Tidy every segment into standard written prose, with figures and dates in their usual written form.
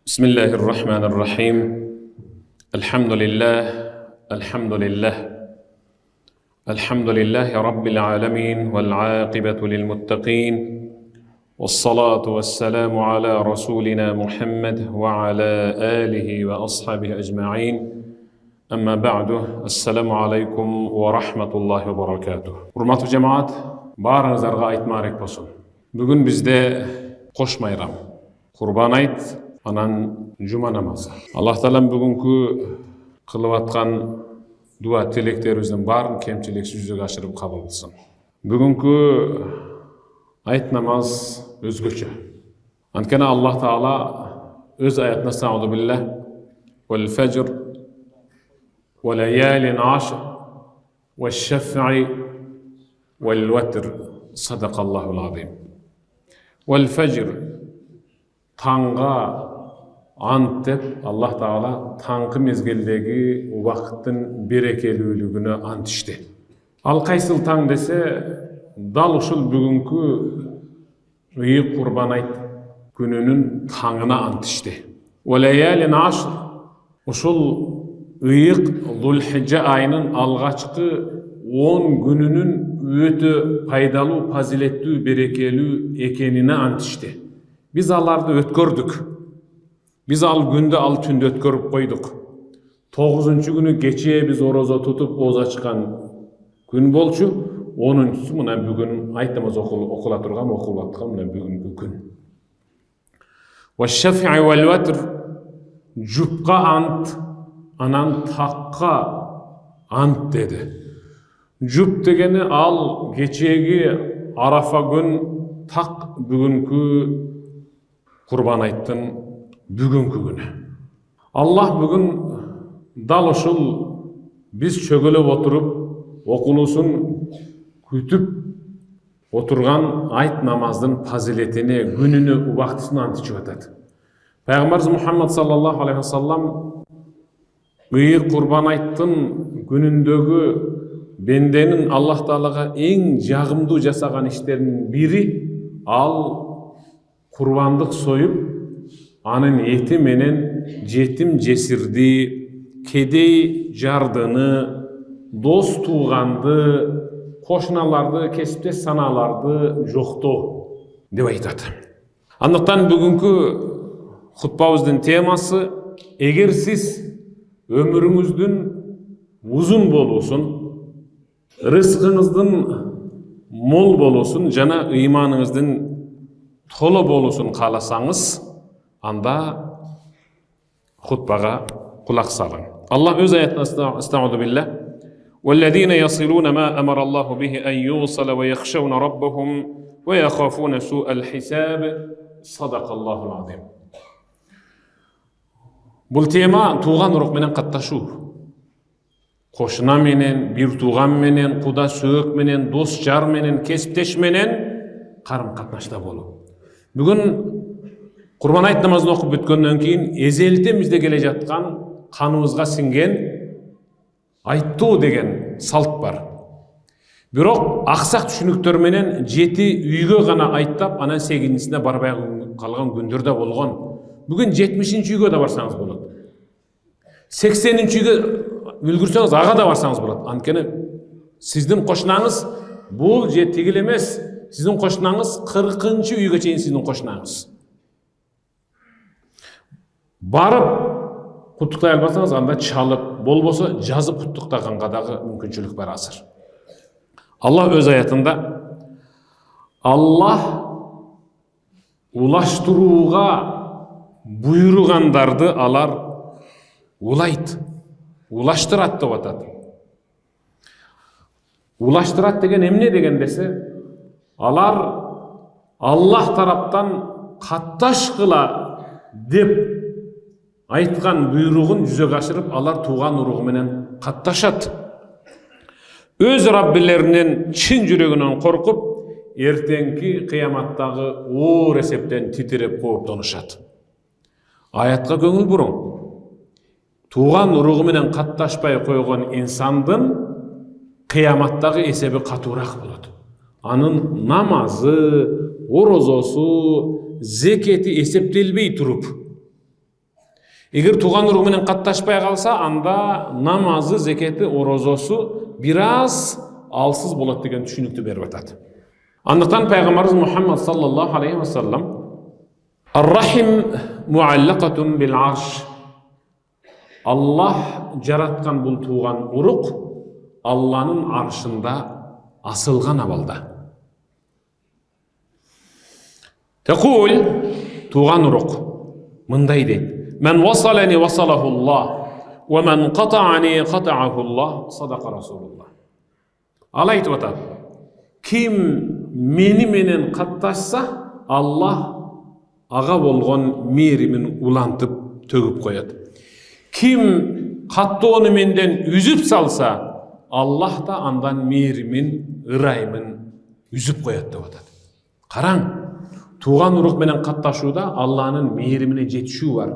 بسم الله الرحمن الرحيم الحمد لله الحمد لله الحمد لله رب العالمين والعاقبة للمتقين والصلاة والسلام على رسولنا محمد وعلى آله وأصحابه أجمعين أما بعد السلام عليكم ورحمة الله وبركاته. Hurmatly cemaat, barыңızlarga айтмарек болsun. Бүгүн бизде кош майрам, Курбан айт, анан жума намазы. Аллах Таалам бүгүнкү кылып аткан дуа тилектерибиздин баарын кемчиликсиз жүзөгө ашырып кабыл кылсын. Бүгүнкү айт намаз өзгөчө. Анткени Аллах Таала өз аятында "Сауда биллах вал фажр ва лаялин ашр ва шаф'i вал ватр садақаллахул азим". Вал фажр таңга ант деп Аллах Таала таңкы мезгилдеги убакыттын берекелүүлүгүнө ант ичти. Ал кайсыл таң десе, дал ушул бүгүнкү ыйык Курбан айт күнүнүн таңына ант ичти. Валаялин ашр, ушул ыйык Зулхижжа айынын алгачкы 10 күнүнүн өтө пайдалуу, фазилеттүү, берекелүү экенине ант ичти. Биз аларды өткөрдүк. Биз ал күндө, ал түндө өткөрүп койдук. 9-чу күнү кечээ биз орозо тутуп оозу ачкан күн болчу. 10-чусу мына бүгүн айт намаз окула турган, окулуп аткан мына бүгүнкү күн. Ва шаф'i вал ватр, жупка ант, анан такка ант деди. Жуп дегени ал кечеги Арафа күн, так бүгүнкү Курбан айттын бүгүнкү күнү. Аллах бүгүн дал ушул биз чөгөлөп отуруп окулуусун күтүп отурган айт намаздын фазилетине, күнүнө, убактысын антычып атат. Пайгамбарыбыз Мухаммад саллаллаху алейхи ва саллам ыйык Курбан айттын күнүндөгү бенденин Аллах Таалага эң жагымдуу жасаган иштеринин бири ал курбандык союп, анын эти менен жетим жесирди, кедей жардыны, дос тууганды, кошуналарды, кесиптеш саналарды жоктоо деп айтат. Андыктан бүгүнкү хутбабыздын темасы: эгер сиз өмүрүңүздүн узун болуусун, рызкыңыздын мол болуусун жана ыйманыңыздын толо болуусун кааласаңыз, анда хутбага кулак салың. Аллах өз аятында "Астагфиру биллах валлазина ясилуна ма амара Аллаху бихи ан юсала ва яхшауна раббахум ва яхафуна су'ал хисаб садақаллахул азим". Бул тема тууган урук менен катташуу. Кошуна менен, бир тууган менен, куда сөөк менен, дос жар менен, кесиптеш менен карым катнашта болуу. Бүгүн Курбан айт намазын окуп бүткөндөн кийин эзелтен бизде келе жаткан, каныбызга сиңген айттоо деген салт бар. Бирок аксак түшүнүктөр менен 7 үйгө гана айттап, анан 8-сине барбай калган күндөр да болгон. Бүгүн 70-чи үйгө да барсаңыз болот. 80-чи үйгө үлгүрсөңүз ага да барсаңыз болот. Анткени сиздин кошунаңыз бул же тигил эмес, сиздин кошунаңыз 40-чы үйгө чейин сиздин кошунаңыз. Барып куттуктай албасаңыз, анда чалып, болбосо жазып куттуктаганга дагы мүмкүнчүлүк бар азыр. Аллах өз аятында Аллах улаштырууга буйругандарды алар улайт, улаштырат деп атат. Улаштырат деген эмне деген десе, алар Аллах тараптан катташкыла деп айткан буйругун жүзөгө ашырып, алар тууган уругу менен катташат. Өз Раббилеринен чын жүрөгүнөн коркуп, эртеңки кыяматтагы оор эсептен титиреп кооптонушат. Аятка көңүл буруң. Тууган уругу менен катташпай койгон инсандын кыяматтагы эсеби катуураак болот. Анын намазы, орозосу, зекети эсептелбей туруп, Эгер тууган уругу менен катташпай калса, анда намазы, зекети, орозосу бир аз алсыз болот деген түшүнүктү берип атат. Андыктан пайгамбарыбыз Мухаммад саллаллаху алейхи ва саллам ар-рахим муаллакатун бил арш. Аллах жараткан бул тууган урук Алланын аршында асылган абалда. Тaqul тууган урук мындай дейт: "Мен васалани васалаху Аллах, ва мен qata'ani qata'ahu Аллах", садака Расулуллах. Ал айтып атат: "Ким мени менен катташса, Аллах ага болгон мээримин улантып төгүп коет. Ким каттоону менден үзүп салса, Аллах да андан мээримин, ырайымын үзүп коет" деп атат. Караң, тууган урук менен катташууда Алланын мээримине жетишүү бар.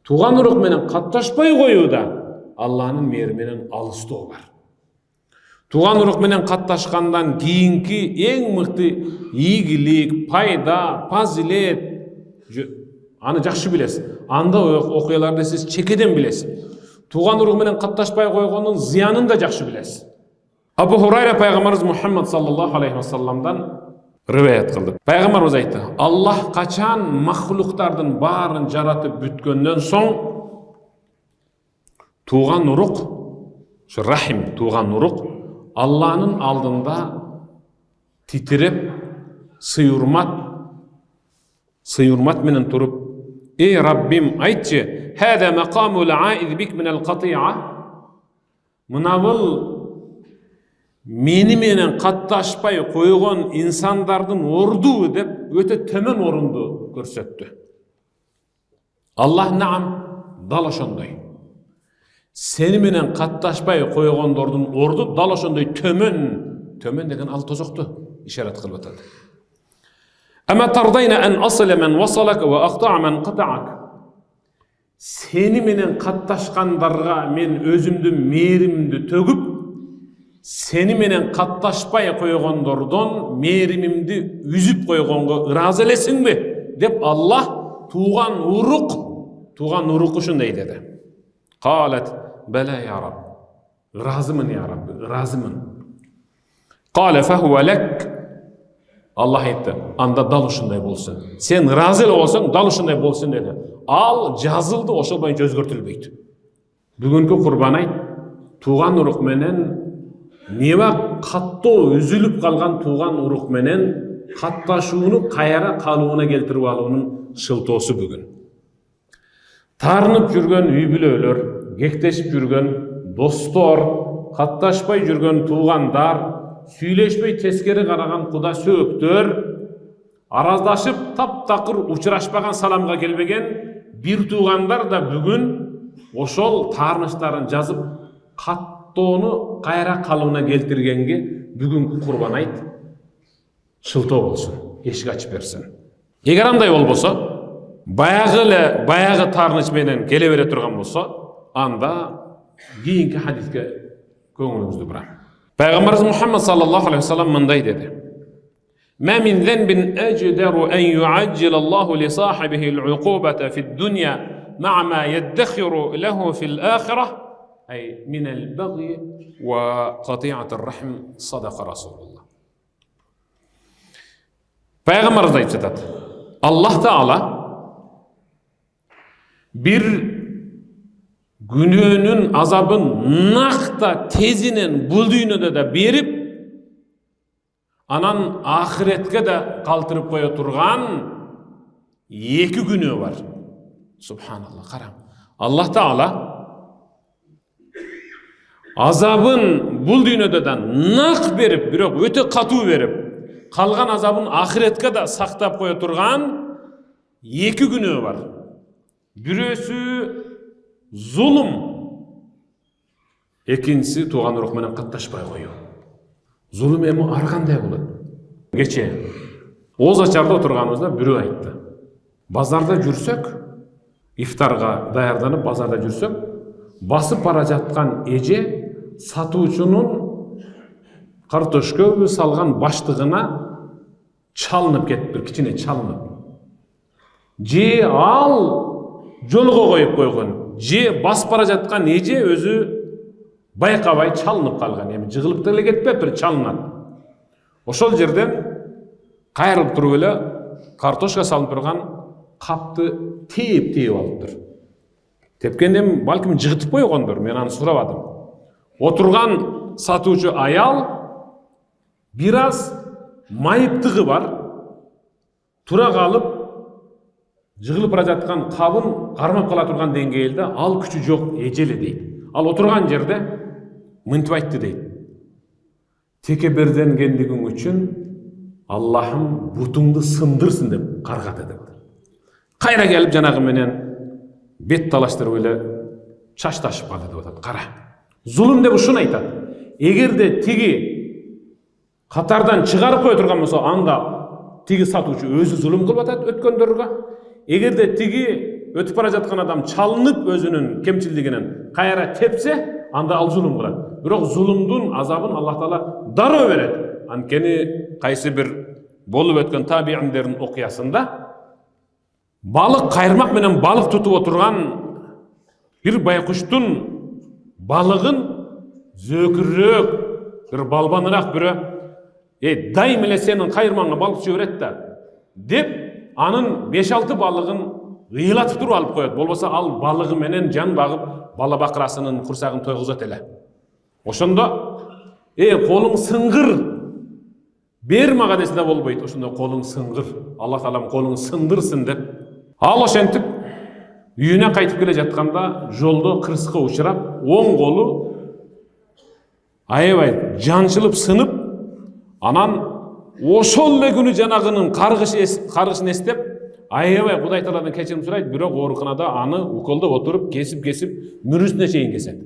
Тууган урук менен катташпай коюуда Алланын мээриминен алыстоо бар. Тууган урук менен катташкандан кийинки эң мыкты ийгилик, пайда, фазилет аны жакшы билесиз. Анда окуяларды сиз чекеден билесиз. Тууган урук менен катташпай койгондун зыянын да жакшы билесиз. Абу Хурайра пайгамбарыбыз Мухаммад саллаллаху алейхи ва салламдан риваят кылды. Пайгамбарыбыз айтты: "Аллах качан махлуктардын баарын жаратып бүткөндөн соң, тууган урук, рахим тууган урук Алланын алдында титиреп, сыйурмат менен туруп: "Эй Раббим, айтчы, хада мақамул аид бик минал qati'a". Мынабыл мени менен катташпай койгон инсандардын орду деп өтө төмөн орунду көрсөттү. Аллах наам, дал ошондой. Сени менен катташпай койгондордун орду дал ошондой төмөн деген ал тозокту ишарат кылып атат. Ама тардайна ан асла мен васалак ва aqta'a мен qata'ak. Сени менен катташкандарга мен өзүмдүн мээримимди төгүп, сени менен катташпай койгондордон мээримимди үзүп койгонго ыраазы элесиңби деп Аллах тууган урук ушундай деди. Қалат: "Бала я Рабб". Ыраазымын я Рабби, ыраазымын. Қала фахуа лак. Аллах айтты: "Анда дал ушундай болсун. Сен ыраазы эле болсоң, дал ушундай болсун" деди. Ал жазылды, ошол боюнча өзгөртүлбөйт. Бүгүнкү Курбан айт тууган урук менен неба каттоо үзүлүп калган тууган урук менен катташууну кайра калууна келтирип алуунун шылтоосу бүгүн. Тарынып жүргөн үй бүлөлөр, кектешип жүргөн достор, катташпай жүргөн туугандар, сүйлөшпөй тескери караган куда сөөктөр, араздашып таптакыр учурашпаган, саламга келбеген бир туугандар да бүгүн ошол таарынычтарын жазып каттоону кайра калууна келтиргенге бүгүнкү Курбан айт шылтоо болсун, эшик ачып берсин. Эгер андай болбосо, баягы таарыныч менен келе бере турган болсо, анда кийинки хадиске көңүлүңүздү бурам. Пайгамбарыбыз Мухаммад саллаллаху алейхи ва саллам мындай деди: "Ма мин занбин аждару ан ю'ajjil Аллаху ли сахибихи al-uqubata fi ad-dunya ma'a ma yaddakhiru lahu fi al-akhirah ay min al-baghi wa qati'at ar-rahm", sadaqa Rasulullah. Пайгамбарыбыз айтып жатат: Аллах Таала бир күнөөнүн азабын накта тезинен бул дүйнөдө да берип, анан ахиретке да калтырып кое турган эки күнөө бар. Субханаллах, караң. Аллах Таала азабын бул дүйнөдө да нак берип, бирок өтө катуу берип, калган азабын ахиретке да сактап кое турган эки күнөө бар. Бирөөсү зулум, экинчиси тууган урук менен катташпай коюу. Зулум эми ар кандай болот? Кече Оз ачарда отурганыбызда бирөө айтты: базарда жүрсөк, ифтарга даярданып базарда жүрсөк, басып бара жаткан эже сатуучунун картошкө салган баштыгына чалынып кетиптир, кичине чалынып. Же ал жолго коюп койгон же басып бара жаткан эже өзү байкабай чалынып калган. Эми жыгылып деле кетпептир, чалынат. Ошол жерден кайрылып туруп эле картошка салынып турган капты тээп алыптыр. Тепкенде балким жыгытып койгондур, мен аны сурабадым. Отурган сатуучу аял бир аз майыптыгы бар, тура калып жыгылып бара жаткан кабын кармап кала турган деңгээлде ал күчү жок эжеле дейт. Ал отурган жерде мынтип айтты дейт. Текеберденгендигиң үчүн Аллахым бутуңду сындырсын деп каргады деп. Кайра келип жанагы менен бет талаштырып эле чачташып калды деп атат. Кара. Зулум деп ушуну айтат. Эгерде тиги катардан чыгарып кое турган болсо, анда тиги сатуучу өзү зулум кылып атат өткөндөргө. Эгерде тиги өтүп бара жаткан адам чалынып өзүнүн кемчилдигинен кайра тепсе, анда ал зулум кылат. Бирок зулумдун азабын Аллах Таала дароо берет. Анткени кайсы бир болуп өткөн табииндердин окуясында балык кайырмак менен балык тутуп отурган бир байкуштун балыгын зөкүрөөк бир балбаныраак бирөө дайым эле сенин кайырмаңа балык түшө берет да деп анын 5-6 балыгын ыйлатып туруп алып коет. Болбосо ал балыгы менен жан багып бала бакырасынын курсагын тойгузат эле. Ошондо колуң сыңгыр бер мага десе да болбойт. Ошондо колуң сыңгыр. Аллах Таалам колуң сындырсын деп. Ал ошентип үйүнө кайтып келе жатканда жолдо кырсыкка учурап, оң колу аябай жанчылып сынып, анан ошол эле күнү жанагынын каргышын эстеп, аябай Кудай Тааладан кечирим сурайт, бирок ооруканада аны уколдоп отуруп, кесип мүрүсүнө чейин кесет.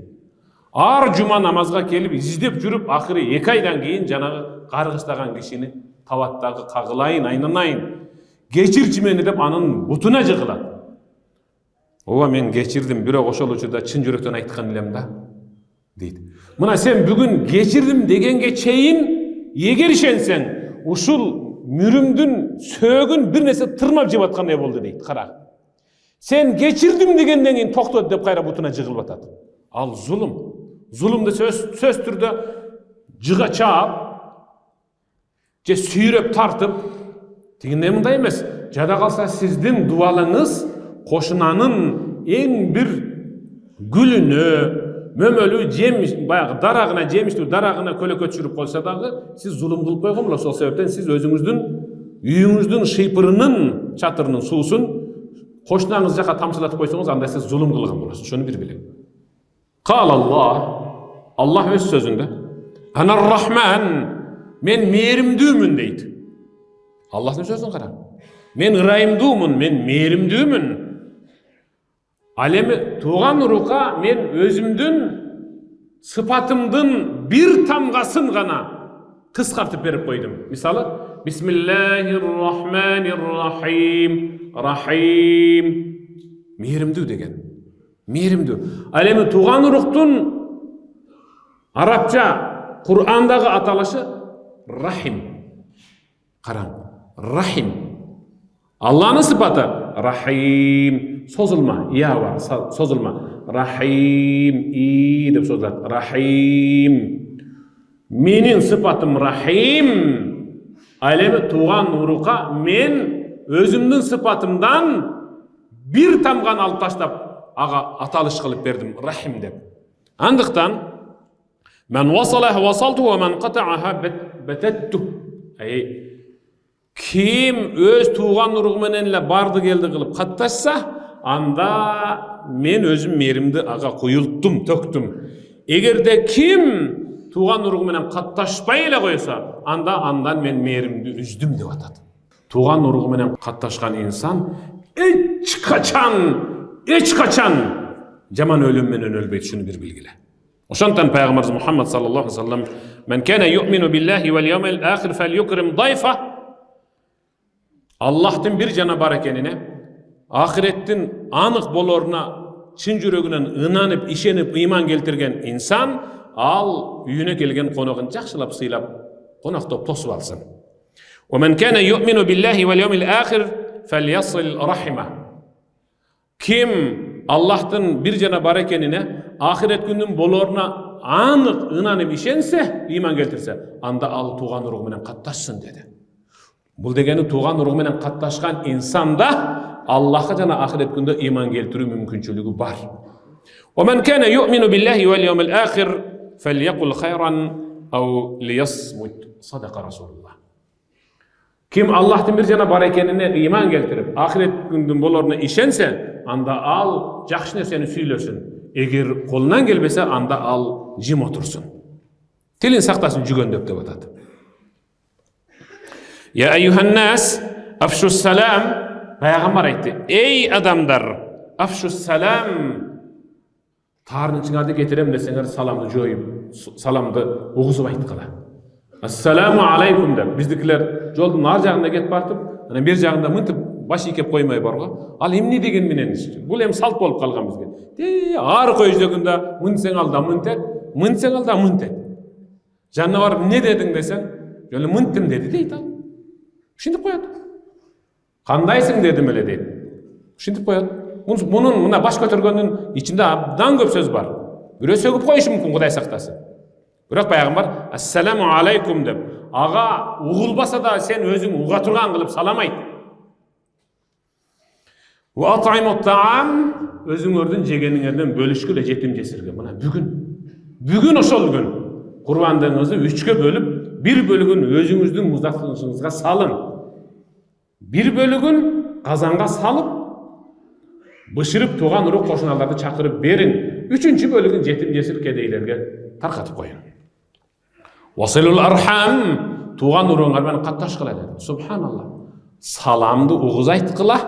Ар жума намазга келип издеп жүрүп, акыры 2 айдан кийин жанагы каргыштаган кишини табат дагы кагылайын, айнанайын, кечирчи мени деп анын бутуна жыгылат. Ооба мен кечирдим, бирок ошол учурда чын жүрөктөн айткан элем да дейт. Мына сен бүгүн кечирдим дегенге чейин эгер ишенсең, ушул мүрүңдүн сөөгүн бир нерсе тырмап жеп аткандай болду дейт. Кара. Сен кечирдим дегенден кийин токтот деп кайра бутуна жыгылып атат. Ал зулум. Зулумду сөз түрдө жыга чаап, же сүйрөп тартып, тигине мындай эмес. Жада калса сиздин дубалыңыз кошунанын эң бир гүлүнө, мөмөлүү жемиш, баягы дарагына, жемиштүү дарагына көлөкө түшүрүп койсо дагы, сиз зулум кылып койгон болосуз. Ошол себептен сиз өзүңүздүн үйүңүздүн шыйпырынын чатырынын суусун кошунаңыз жака тамчылатып койсоңуз, анда сиз зулум кылган болосуз. Ошону бир билиң. Аллах өз сөзүндө Анар-Рахман, мен мээримдүүмүн дейт. Аллахтын сөзүн кара. Мен ырайымдуумун, мен мээримдүүмүн. Ал эми тууган урука мен өзүмдүн сыпатымдын бир тамгасын гана кыскартып берип койдум. Мисалы, Бисмиллахир-Рахманир-Рахим, Рахим, мээримдүү деген. Мээримдүү. Ал эми тууган уруктун арабча Кур'андагы аталышы Рахим. Караң, Рахим. Алланын сыпаты Рахим. Созулма, ия бар, созулма. Рахим, и деп созулат. Рахим. Менин сыпатым Рахим. Ал эми тууган урука мен өзүмдүн сыпатымдан бир тамганы алып таштап ага аталыш кылып бердим, Рахим деп. Андыктан мен васалаха васалту ва мен катааха бететту. Ким өз тууган уругу менен эле барды келди кылып катташса, анда мен өзүм мээримди ага куюлттум, төктүм. Эгерде ким тууган уругу менен катташпай эле койсо, андан мен мээримди үздүм деп атат. Тууган уругу менен катташкан инсан эч качан жаман өлүм менен өлбөйт, шуну бир билгиле. Ошондон пайгамбарыбыз Мухаммад саллаллаху алейхи ва саллям "Мен кана ю'мину биллахи вал йавмил ахир фальюкрим дайфа". Аллахтын бир жана бар экенине, ахиреттин анык болоруна чын жүрөгүнөн ынанып, ишенип, ыйман келтирген инсан, ал үйүнө келген коногун жакшылап сыйлап, коноктоп тосуп алсын. "Ва мен кана ю'мину биллахи вал йавмил ахир фальясил рахима". Kim Allah'tın bir jana bar ekenine, ahiret gündün boloruna anık inanıp işense, iman keltirse, anda al tuğan uruğu menen kattaşsın dedi. Bul degeni tuğan uruğu menen kattaşkan insanda Allah'a jana ahiret günde iman keltirүү mümkünçülüğü bar. وَمَنْ كَانَ يُؤْمِنُ بِاللّٰهِ وَالْيَوْمِ الْآخِرِ فَلْيَقُلْ خَيْرًا اَوْ لِيَصْمُتْ صَدَقَ Resulullah. Kim Allah'tan bir jana bar ekenine iman keltirip, ahiret gündün boloruna işense, anda al jakşı nerseni süýlesin. Eger kolundan gelbese, anda al jim otursun. Tilin saktasın jügöndöp dep atat. Ya eyyuhan nas afşus salam. Peygamber aytdı. Ey adamlar, afşus salam. Tarın içine getirem deseňer salamdy joýup, salamdy uguzup aytdylar. Assalamu aleykum dep. Bizdikiler joldun ar jagynda ketip bartyp, ana bir jagynda mıntyp baş ikep koymay barga. Al emne degen menen iş. Bul hem salt bolup kalgan bizge. Ar koýjagynda mınseň alda mıntet, mınseň alda mıntet. Janna barıp ne dedin desen, şöyle mıntım dedi deydi al. Şimdi koyat. Kandaysın dedim öyle deydi. Şimdi koyat. Bunun buna baş götürgöndün içinde abdan köp söz var. Bire sögüp koyuş mümkün, Kuday saktasın. Biroq Peygamber assalamu aleykum dep, aga uğulbasa da sen özüň uga turgan kılıp salam ayt. Wa at'imut ta'am, özüňerden jegeniňerden bölüşküle jetim jesirge. Buna bugün oşol gün Kurbanlığınızı 3'e bölüp, bir bölügün özüňüzdün muzdakçylygyňyzga salın. Bir bölügün kazanga salıp, bışırıp tuğan uruq koşunalardı çakırıp berin. 3. bölügün jetim jesir kedeylerge tarkatıp koyun. Vasilul arham, tuğan uruğunlar beni kattaşkıla dedi. Subhanallah. Salamdı uğuz aytkıla,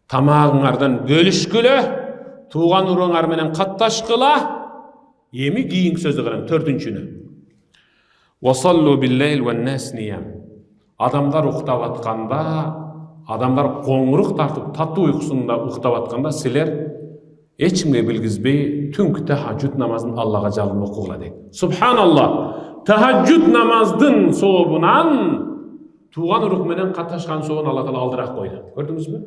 tamağınlardan bölüşkülü, tuğan uruğunlar menen kattaşkıla, yemi giyin sözü kıran 4-nçünü. Vasallu billahil ve nas niyam. Adamlar uktap atkanda, adamlar qoňuruk tartıp tatlı uykusunda uktap atkanda siler eçimge bilgizbey tünkü tahajjud namazını Allah'a jalynıp okugla deydi. Subhanallah. Tahajjud namazdın soğubunan tuğan uruq menen kataşkan soğun Allah Taala aldırak koydu. Gördünüz mü?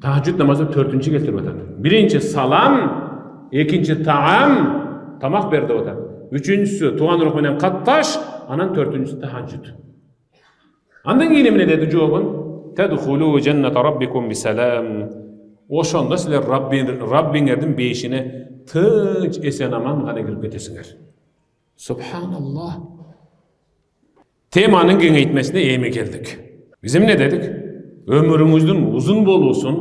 Tahajjud namazı 4-nçi keltirip atat. 1-nçi salam, 2-nçi taam, tamak berdi atat. 3-nçüsü tuğan uruq menen kataş, anan 4-nçüsü tahajjud. Andan keyin emne dedi jogabın? Tedhulu cennete rabbikum bisalam. Oşonda sizler Rabbiňerden beýişine tınç esen aman gana girip ketesiňer. Subhanallah. Temanyň geňeýtmesine eýme geldik. Bizim ne dedik? Ömrüňizdin uzun bolusun,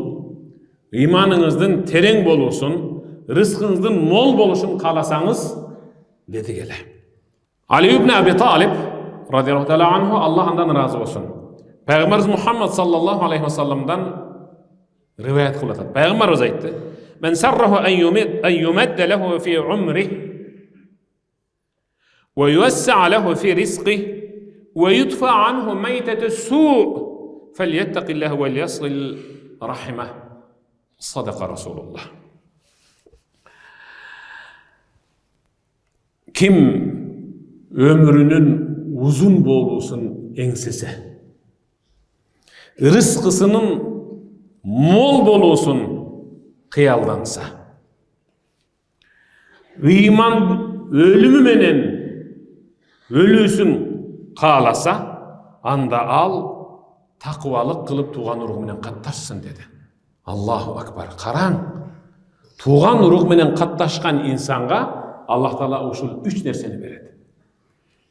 imanıňyzdyn tereň bolusun, rızkyňyzdyn mol boluşun kalasaňyz dedi gele. Ali ibn Abi Talib radıyallahu teala anhu, Allah ondan razı olsun, Peygamberimiz Muhammed sallallahu aleyhi ve sellem'den rivayet kılatat. Peygamber öz aytdy: "Men sarrahu en yumadda lehu fi umrihi ve yuwassa lehu fi rizqihi ve yudfa anhu maytatu su' felyettaqillaha ve yasil rahimah." Sadaka Resulullah. Kim ömrünün uzun bolusun engsese, rızkısının mol bolusun kıyaldansa, iman ölümü menen ölüsün kalasa, anda al takvalık kılıp tuğan uruq menen kattaşsın dedi. Allahu akbar. Karan, tuğan uruq menen kattaşkan insanga Allah Taala uşul 3 nerseni beredi.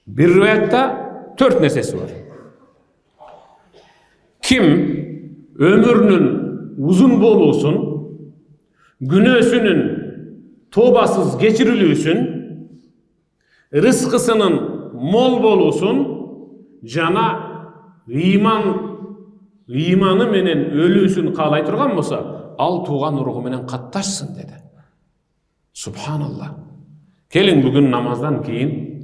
Bir rivayette 4 nersesi var. Kim ömrünün uzun bolusun, günösünün tobasız geçirilüsün, rızkısının mol bolusun, jana imanı menen ölüsün kalay turgan bolsa, al tuğan uruğu menen kattaşsın dedi. Subhanallah. Kelin bugün namazdan keyin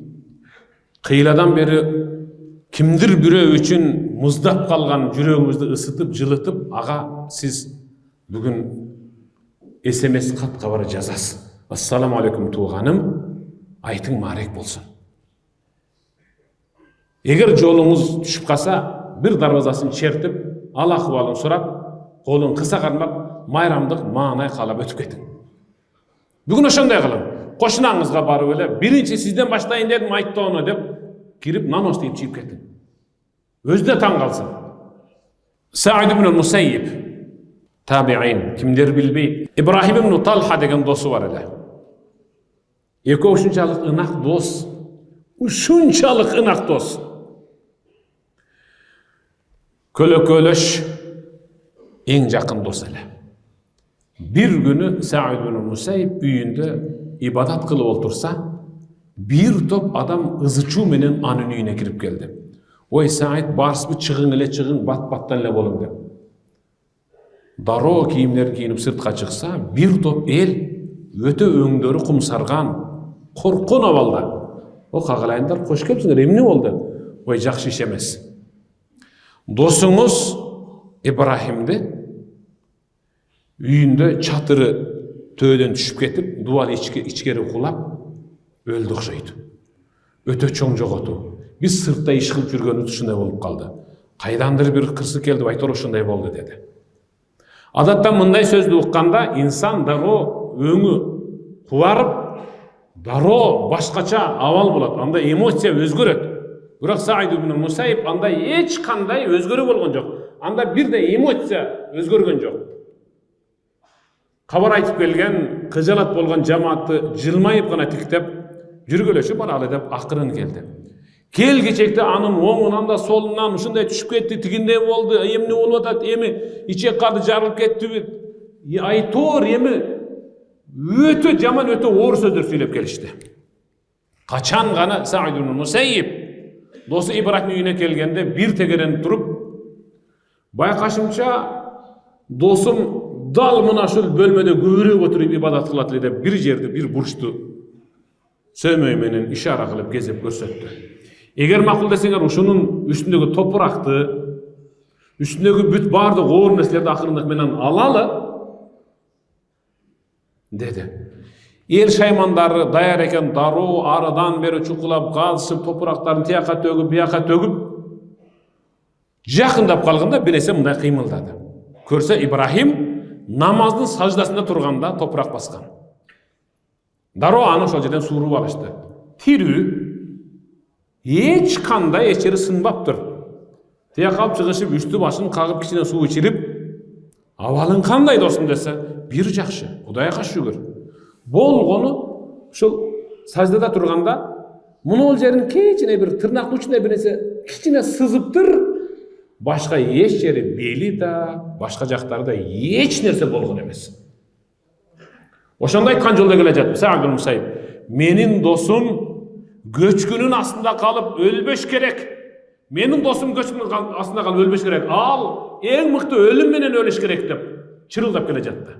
kıyıladan beri kimdir birö üçün muzdap kalgan yüreğimizni ısıtıp jılıtıp, aga siz bugün SMS katga bar jazasız. Assalamu aleykum tuğanım, aytın marek bolsun. Eger joluňuz düşüp kalsa, bir darvazasını çertip, al ahvalyn sorap, Kolun kısa karmak mayramdık manay kalap ötüp ketin. Bugün oşonday kılın. Koşunağınızga barıp öyle birinci sizden başlayın dedim aytты onu dep girip nanos deyip çiğip ketin. Özü de taң kalsın. Sa'id ibn al-Musayyib tabi'in kimler bilbeyt. İbrahim ibn Talha degen dostu var ele. Eko uşunçalık ınak dost. Uşunçalık ınak dost. Kölököleş en jakın dost ele. Bir günü Sa'id ibn Musayyib üyünde ibadat kılıp otursa bir top adam ızıçu menen anın üyüne kirip geldi. Oy Sa'id barsıp çıgın ele çıgın bat-battan ele bolun dep. Daro kiyimler kiyinip sırtqa çıksa bir top el öte öңdörü kumsargan korkun avalda. O kagalayınlar hoş kelipsiңер emne boldu? Oy jakşı iş emes. Dosuңuz İbrahim'di üyünde çatırı töödөн düşüp ketip dual içkeri kulap öldü okşoydu. Öte çoң jogotu. Biz sırtta iş kılıp жүргөнүбүz ушундай болуp kaldı. Kaydandır bir kırsı keldi aytar ушундай болду dedi. Adatda mындай сөздү укканда insan daro öңü kuvarıp daro başkaça aval bolat. Anda emosiya özgörөt. Biroq Sa'id ibn Musayyib anda hiç kanday özgörü bolgon jok. Anda bir de emosiya özgörgөн jok. Kabar aytıp kelgen, kıjalat bolgan jamaatты жылмайып gana tiktep, жүрgölöşüp barалы dep akырын keldi. Kel geçekte anın oңundan da solundan uşunday düşüp ketти, tigindey boldu, emne bolup atat, emi içek kardı jarılıp ketти, aytor emi ötö jaman ötö оор сөздөр söylep kelişti. Kaçan gana Sa'id ibn Musayyib dostu İbrahim üyüne kelgende bir tegeren turup baykaşımça dosum dal mına şul bölmede göbürüp oturup ibadat kılat edip bir jerde bir burçtu sömöy menen işara kılıp gezip görsetdi. Eger makul deseňer uşunun üstündeki topraktı, üstündeki büt bardy goor neslerdi akırındık menen alalı dedi. El şaymandары dayar eken daro aradan beri çukulap kalsıp topraktарын tiyaka tögüp biyaka tögüp jakындap kalganda birese mындай kıymıldadı. Körse İbrahim namazdın sajdasında turganda toprak baskan. Daro anı şol жерден suurup alıştı. Tirü hiç kanday eçeri sınbaptır. Tiyakap çıgışıp üstü başını kagıp kişine su içirip avalın kanday dostum dese bir jakşı. Kudaya kaç şükür. Bolgonu şol sajdada turganda muну ol jerin kечине bir tırnak uçuna birese kичине sızıptır. Başka hiç yeri beli da, başka jaktarda hiç nerse bolgun emes. Oşonda aytkan jolda kelejat Sa'id ibn Musayyib. Menin dosum göçkünün aslında kalıp ölböş gerek. Menin dosum göçkünün aslında kalıp ölböş gerek. Al, en mıktı ölüm menen ölüş gerek dep çırıldap kelejatdı.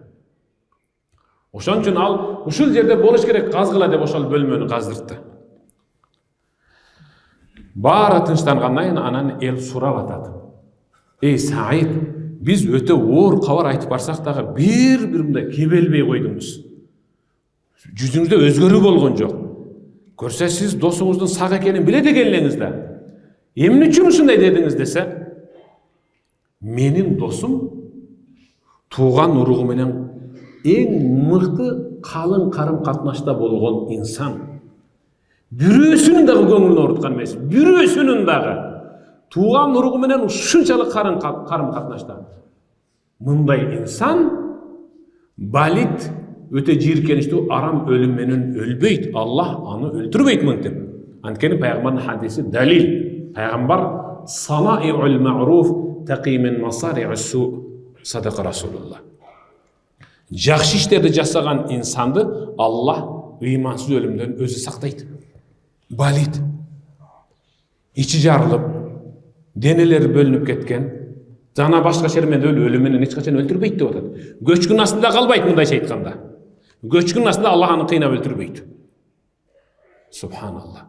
Oşon üçün al, uşul jerde boluş gerek kazgıla dep oşol bölmөнү kazdırtты. Bari tınçtangandan anan el surap atadı. Ey Sa'id, biz öte oor kabar aytıp barsak dagы bir-birimde kebelbey koydunuz. Жүзүңүздө özgörүү bolgon жок. Көрсө siz dosuңуздун сак экенин биле дегенлеңиз да. Эмне үчүн ушундай дедиңиz dese, менин досум тууган уругу менен эң мыкты калың карым катнашта болгон инсан. Бирөөсүнүн дагы көңүлүн ооруткан эмес. Бирөөсүнүн дагы tuğan urugu menen uşunçalık karım katnaşta. Mınday insan balit öte jirkenişti aram ölüm menen ölbeyt. Allah anı öldürbeyt mıntip. Ankeni Peygamber'in hadisi dalil. Peygamber sana'i'ul ma'ruf taqi min masari'us su sadaka Rasulullah. Jakşı işlerdi jasagan insandı Allah imansız ölümden özü saktaydı. Balit. İçi jarılıp deneleri bölünüp ketken, jana başka şermende ölümünü hiç kaçan öldürbeyt dep atat. Göçkün aslında kalbayt mınday aytkanda. Göçkün aslında Allah anı kıynap öldürbeyt. Subhanallah.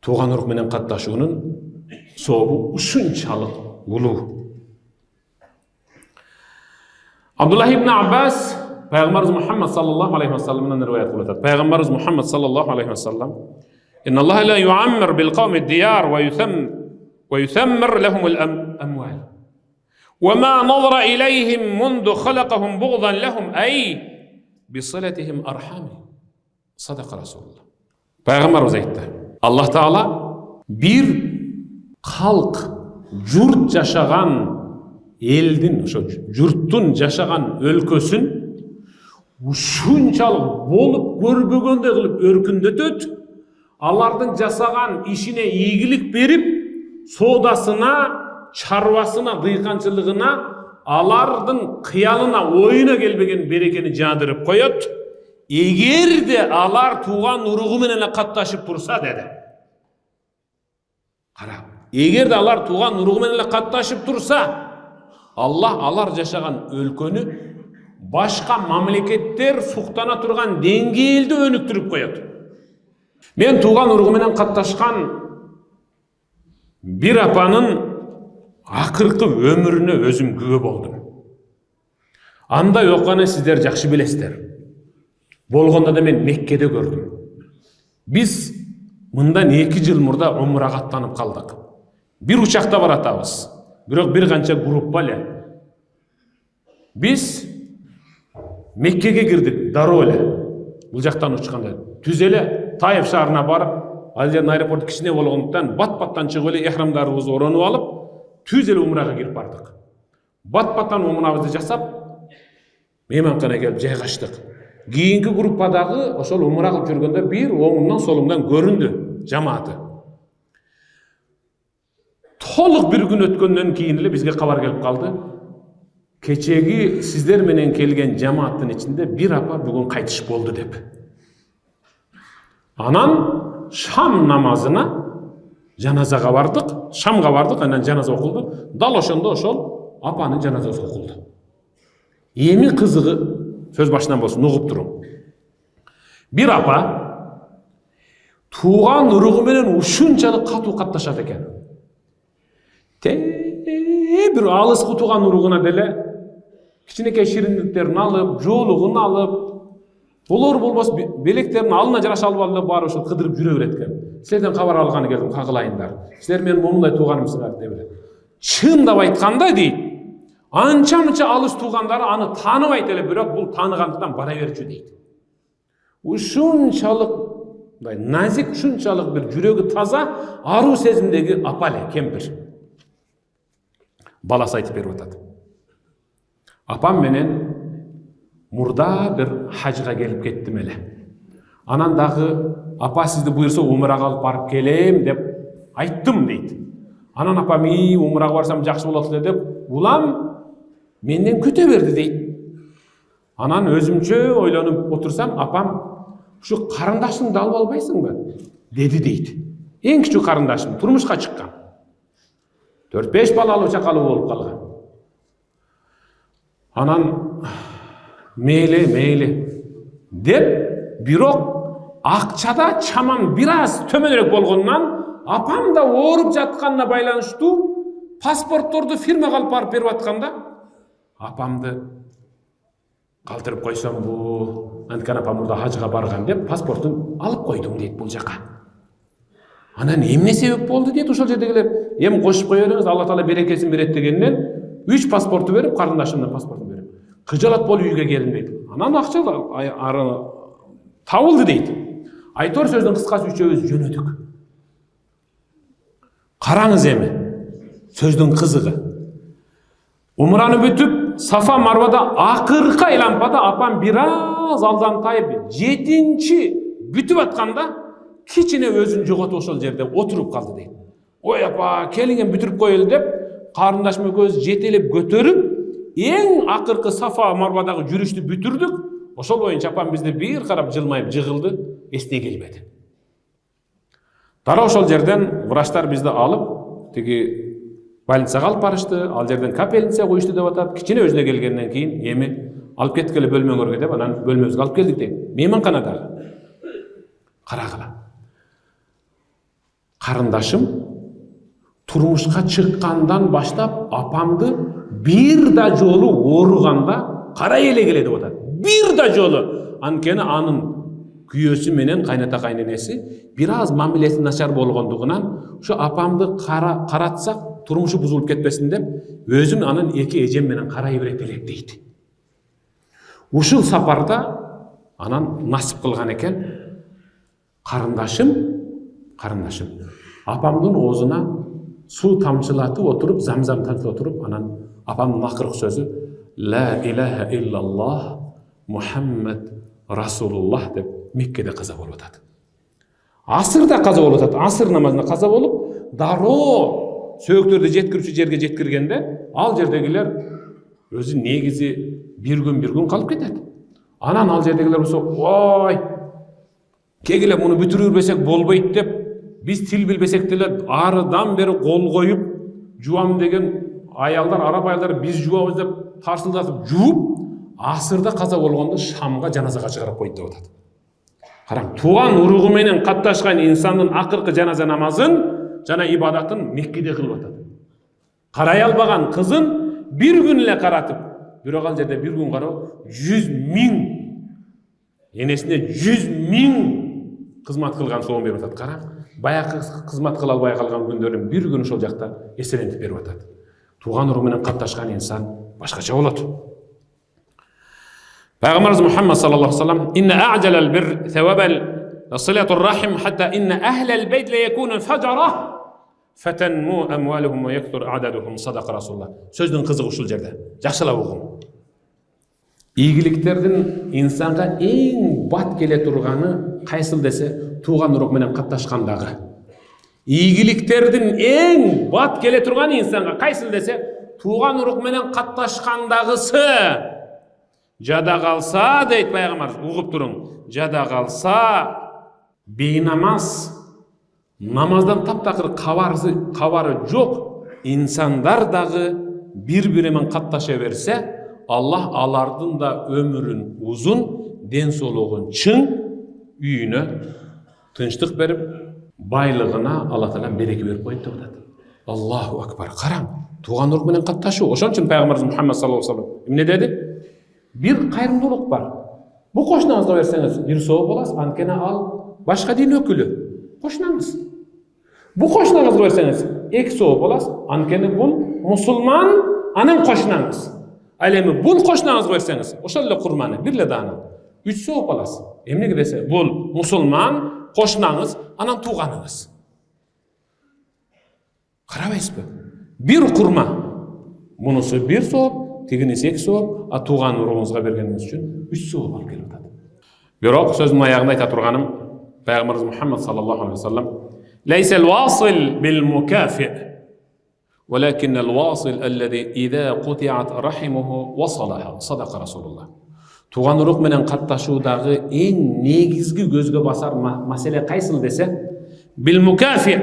Tuğan uruk menen katlaşuunun soğubu uşunçalık uluu. Abdullah ibn Abbas, Peygamberimiz Muhammed sallallahu aleyhi ve sellem'den rivayet kılatat. Peygamberimiz Muhammed sallallahu aleyhi ve sellem, "İnna Allah la yu'ammir bil kavmi diyar ve yusammir lahum al amwal." وَمَا نَظَرَ إِلَيْهِمْ مُنْدُ خَلَقَهُمْ بُغْضًا لَهُمْ أَيْ بِصِلَتِهِمْ أَرْحَامِ. Sadaqa Rasulullah. Peygamberimiz aytdı. Allah Taala bir halk, jurt yaşagan eldin, oşo jurttun yaşagan өлkösүn uşunçalık bolup görбөгөндөй kılıp örkünдөтөт. Alardın jasagan işine ийгилик berip, sodasına, çarvasına, dıykançılığına, alardın kıyalına, oyuna gelbegen berekeni jadırıp koyot. Eğer de alar tuğan uruğu menen kattaşıp tursa dedi. Kara. Eğer de alar tuğan uruğu menen kattaşıp tursa, Allah alar jaşagan өлkөнü başka mamleketler suktana turgan dengelde önüktürüp koyot. Men tuğan uruğu menen kattaşkan bir apanın akırkı ömrüne özüm kübö boldum. Anda yoqqаны sizler jakşı bilesizler. Bolgonda da men Mekke'de gördüm. Biz mından 2 yıl murda umraga аттанып kaldık. Bir uçakta baratабыз. Бирок bir kança gruppa эле. Biz Mekke'ge girdik, daroo эле. Бул жактан учканда түз эле Таиф шаарына барып, ал жердин аэропорту кичине болгондуктан бат-баттан чыгып эле эхрамдарыбызды оронуп алып, түз эле умрага кирип бардык. Бат-баттан умрабызды жасап, мейманканага келип жайгаштык. Кийинки группадагы ошол умра кылып жүргөндө бир оңундан солуңдан көрүндү жамааты. Толук bir gün өткөндөн кийин эле бизге кабар келип калды. Кечеги сиздер менен келген жамааттын ичинде bir апа бүгүн кайтыш болду деп. Анан шам намазына жаназага бардык, шамга бардык, анан жаназа окулду. Дал ошондо ошол апанын жаназасы окулду. Эми кызыгы söz başından bolsun, uğup durun. Bir apa tuğan uruğu menen uşunçalık katуу kattaşat eken. Bir alısqı tuğan uruğuna dele kiçinekey şirinliklerini alıp, joğuluğunu alıp, bolor bolbos beleklerini alına jaraşa alıp alıp barıp ошол кыдырып жүрө берет экен. Силерден кабар алганы келдим, кагылайындар. Силер менин момундай тууганымсыңар деп эле. Чындап айтканда дейт, анча-мынча алыс туғандары аны таныбайт эле, бирок бул таныгандыктан бара берчү дейт. Ушунчалык назик, ушунчалык бир жүрөгү таза, аруу сезимдеги апа эле, кемпир. Баласы айтып берип атат. Апам менен мурда бир хажга келип кеттим эле. Анан дагы апа сизди буйрса умрага алып барып келем деп айттым дейт. Анан апам умрага барсам жакшы болот эле деп, улам менден күтө берди дейт. Анан өзүмчө ойлонуп отурсам, апам ушу карындашыңды алып албайсыңбы деди дейт. Эң кичүү карындашым турмушка чыккан. 4-5 балалуу чакалуу болуп калган. Анан мейли деп, бирок акчада чамам бир аз төмөнүрөөк болгондон апам да ооруп жатканына байланыштуу паспортторду фирмага алып барып берип атканда, апамды калтырып койсом бу анткан апам мурда хажга барган деп паспортун алып койдум дейт бул жака. Анан эмне себеп болду дейт ошол жердегилер. Эми кошуп кое бериңиз, Алла Таала берекесин берет дегенден 3 паспорту берип, карындашымдын паспортун берип, кыжалат болуп үйгө келдим дейт. Анан акча табылды дейт. Айтор сөздүн кыскасы үчөөбүз жөнөдүк. Караңыз эми сөздүн кызыгы. Умраны бүтүп, Сафа Марвада акыркы айлампада апам бир аз алдан тайып 7-чи бүтүп атканда кичине өзүн жоготуп ошол жерде отуруп калды дейт. Ой апа, келиңем бүтүрүп коелу деп, карындашым экөөбүз жетелеп көтөрүп, эң акыркы Сафа Марвадагы жүрүштү бүтүрдүк. Ошол боюнча апам бизди бир карап жылмайып жыгылды, эсте келбеди. Дара ошол жерден врачтар бизди алып, тиги больницага алып барышты, ал жерден капельница коюшту деп атат. Кичине өзүнө келгенден кийин эми алып кеткеле бөлмөңөргө деп, анан бөлмөбүзгө алып келдик дейт. Мейманканадагы. Карагыла. Карындашым турмушка чыккандан баштап апамды бир да жолу ооруганда карай эле келе деп атат. Бир да жолу. Анткени анын күйөөсү менен кайната кайненеси бир аз мамилеси начар болгондугунан ушу апамды каратсак turmuşu buzulup ketпесин деп, өзүм анын эки эжем менен карай берет элек дейт. Ушул сапарда анан насип кылган экен, карындашым апамдын оозуна суу тамчылатып отуруп, замзам тамчылатып отуруп, анан апамдын акыркы сөзү ла илаха иллаллах Мухаммад Расулуллах деп Меккеде каза болуп атат. Асырда каза болуп атат. Асыр намазына каза болуп, дароо сөөгтөрдү жеткирүүчү жерге жеткиргенде, ал жердегилер өзү негизи bir gün калып кетет. Анан ал жердегилер болсо, "Ой, кегиле муну бүтүрүп бербесек болбойт" деп, биз тил билбесек деле арыдан бери кол коюп, жуам деген аялдар, араб аялдар биз жуабыз деп тарсылдатып жууп, асырда каза болгондо Шамга жаназага чыгарып койду деп атат. Караң, туган уругу менен катташкан инсандын акыркы жаназа намазын жана ибадатын Меккеде кылып атат. Карай албаган кызын bir gün эле каратып, бирок ал жерде bir gün кароо 100.000 энесине 100.000 кызмат кылган соом берип атат. Караң, баягы кызмат кыла албай калган күндөрүн bir gün ошол жакта эселентип берип атат. Туган уругу менен катташкан инсан башкача болот. Пайгамбарыбыз Мухаммад саллаллаху алейхи ва саллям: "Инна а'джалал бир thawabal silatur rahim hatta inna ahlal bayt la yakunu fajara fatanmu amwaluhum wa yakthur a'daduhum sadaqa Rasulullah." Сөздүн кызыгы ушул жерде. Жакшылап угун. Ийгиликтердин инсанга эң бат келе турганы кайсыл десе, туган урук менен катташкандагы. Ийгиликтердин эң бат келе турган инсанга кайсыл десе, туган урук менен катташкандагысы. Жада калса дейт пайгамбар, угуп туруң. Жада калса бейнамаз, намаздан таптакыр кабары жок инсандар дагы бири-бири менен катташа берсе, Аллах алардын да өмүрүн узун, ден соолугун чың, үйүнө тынчтык берип, байлыгына Алла Таала береке берип коет деп атат. Аллаху акбар. Караң, туган урук менен катташуу. Ошон үчүн пайгамбарыбыз Мухаммад саллаллаху алейхи ва саллям эмне деди? Bir кайрымдуулук бар. Бу кошунаңызга берсеңиз, бир соо боласыз, анткени ал башка дин өкүлү. Кошунаңыз. Бу кошунаңызга берсеңиз, эки соо боласыз, анткени бул мусулман, анын кошунаңыз. Ал эми бул кошунаңызга берсеңиз, ошол эле курманы, бир эле даана, 3 соо боласыз. Эмнеге десе, бул мусулман, кошунаңыз, анан тууганыңыз. Карабайсызбы? Бир курма. Мунусу бир соо, тигинisi 2 соо, а туган уругуңузга бергениңиз үчүн 3 соо алып келип атат. Бирок сөзүмдүн аягында айта турганым, пайгамбарыбыз Мухаммад саллаллаху алейхи ва саллям: "Лейсал васил бил мукафи, ولكن الواصل الذي إذا قطعت رحمه وصلها صدق رسول الله." Туган урук менен катташуудагы эң негизги көзгө басар маселе кайсыл десе, бил мукафи.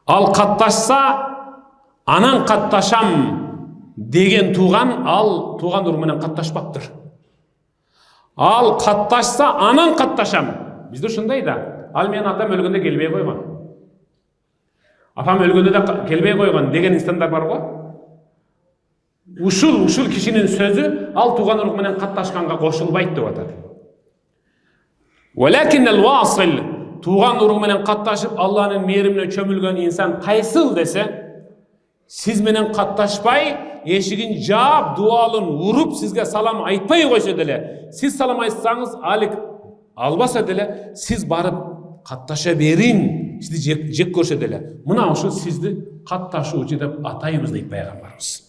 Ал катташса, анан катташам деген туган, ал туган урук менен катташпаптыр. Ал катташса, анан катташам. Бизде ушундай да. Ал менин атам өлгөндө келбей койгон. Апам өлгөндө да келбей койгон деген инсандар бар го. Ушул кишинин сөзү ал туган урук менен катташканга кошулбайт деп атат. Валакин ал-васил, туган урук менен катташып Алланын мээримине чөмүлгөн инсан кайсыл десе, сиз менен катташпай, эшигин жаап, дуалын уруп, сизге салам айтпай койсо деле, сиз салам айтсаңыз, алик албаса деле, сиз барып катташа берин, сизди жек көрсө деле. Мына ошо сизди катташуучу деп атайбыз дейт пайгамбарыбыз.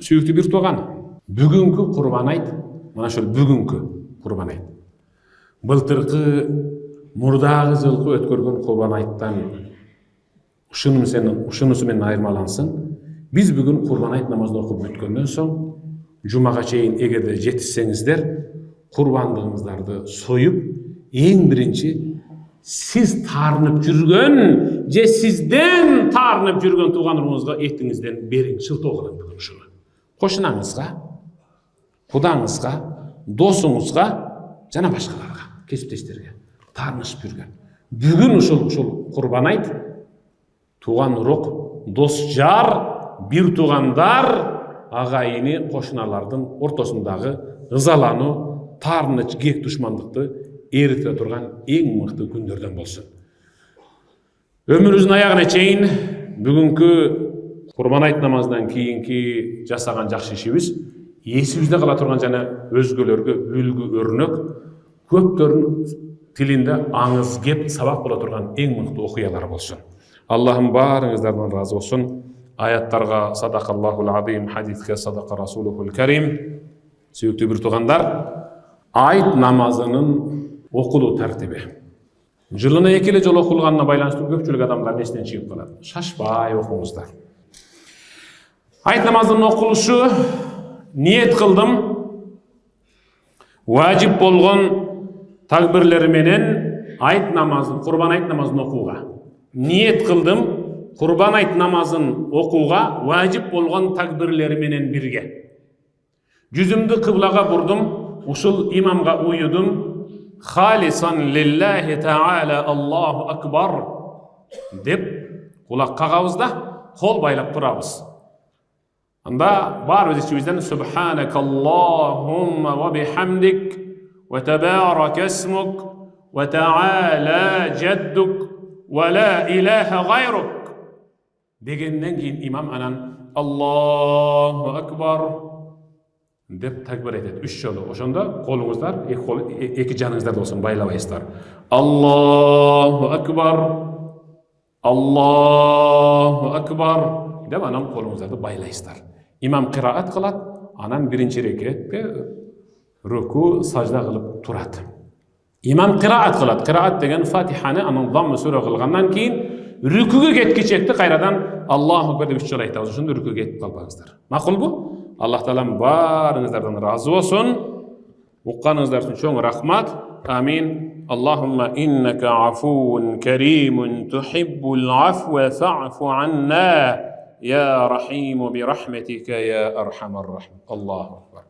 Сүйүктүү бир тууган, бүгүнкү курбан айт, мына ошол бүгүнкү курбан айт. Былтыркы мурдагы жылкы өткөргөн курбан айттан ушунусу менен айырмалансын. Биз бүгүн курбан айт намазын окуп бүткөндөн соң, жумага чейин эгерде жетишсеңиздер, курбандыгыңыздарды союп, эң биринчи сиз таарынып жүргөн, же сизден таарынып жүргөн туган уругуңузга этиңизден бериң, шылтоо кылың бүгүн ушуну. Кошунаңызга, кудаңызга, досуңузга жана башкаларга, кесиптештерге таарынышып жүргөн. Бүгүн ушул курбан айт, туган урук, дос жар, бир тугандар, агайыны, кошуналардын ортосундагы ызалануу, таарыныч, кек душмандыкты эрите турган эң мыкты күндөрдөн болсун. Өмүрүбүздүн аягына чейин Бүгүnkү Курбан айт намазынан кийинки жасаган жакшы ишибиз эсибизде кала турган жана өзгөлөргө үлгү өрнөк, көптөрдүн тилинде аңыз кеп сабак боло турган эң мыкты окуялар болсун. Аллахым баарыңыздардан разы болсун. Аяттарга садакаллахул азим, хадиске садака расулухул карим. Сүйүктүү бир туугандар, айт намазынын окулуу тартиби. Жылына 2 эле жолу окулганына байланыштуу көпчүлүк адамдар эстен чыгып калат. Шашпай окуңуздар. Айт намазынын окулушу ниет кылдым. Важип болгон такбирлери менен айт намазын, Курбан айт намазын окууга. Ниет кылдым. Курбан айт намазын окууга важип болгон такбирлери менен бирге. Жүзүмдү кыблага бурдум, ушул имамга уюдум. Халисан лиллахи таала Аллаху акбар деп кулак кагабыз да, кол байлап турабыз. Анда баарыбыз ичибизден субханакаллахумма ва бихамдик ва табарака исмук ва таала жаддук ва ла илаха гайрук дегенден кийин имам анан Аллаху акбар деп такбир айтат 3 жолу. Ошондо колуңуздар эки жаныңыздарда болсун, байлабайсыздар. Аллаху акбар, Аллаху акбар деп анан колуңуздарды байлайсыздар. Имам кыраат кылат, анан биринчи рекетте руку сажда кылып турат. Имам кыраат кылат. Кыраат деген Фатиханы анан даммы сүрө кылгандан кийин рүкүгө кеткичекти кайрадан Аллаху акбар деп 3 жолу айтабыз. Ошондо рүкүгө кетип калбаңыздар. Макулбу? Аллах таалам баарыңыздардан разы болсун. Укканыңыздар үчүн чоң рахмат. Амин. Аллахумма иннака афуун каримун тухиббул афва фа'фу анна я рахиму би рахматика я архамар рахим. Аллаху акбар.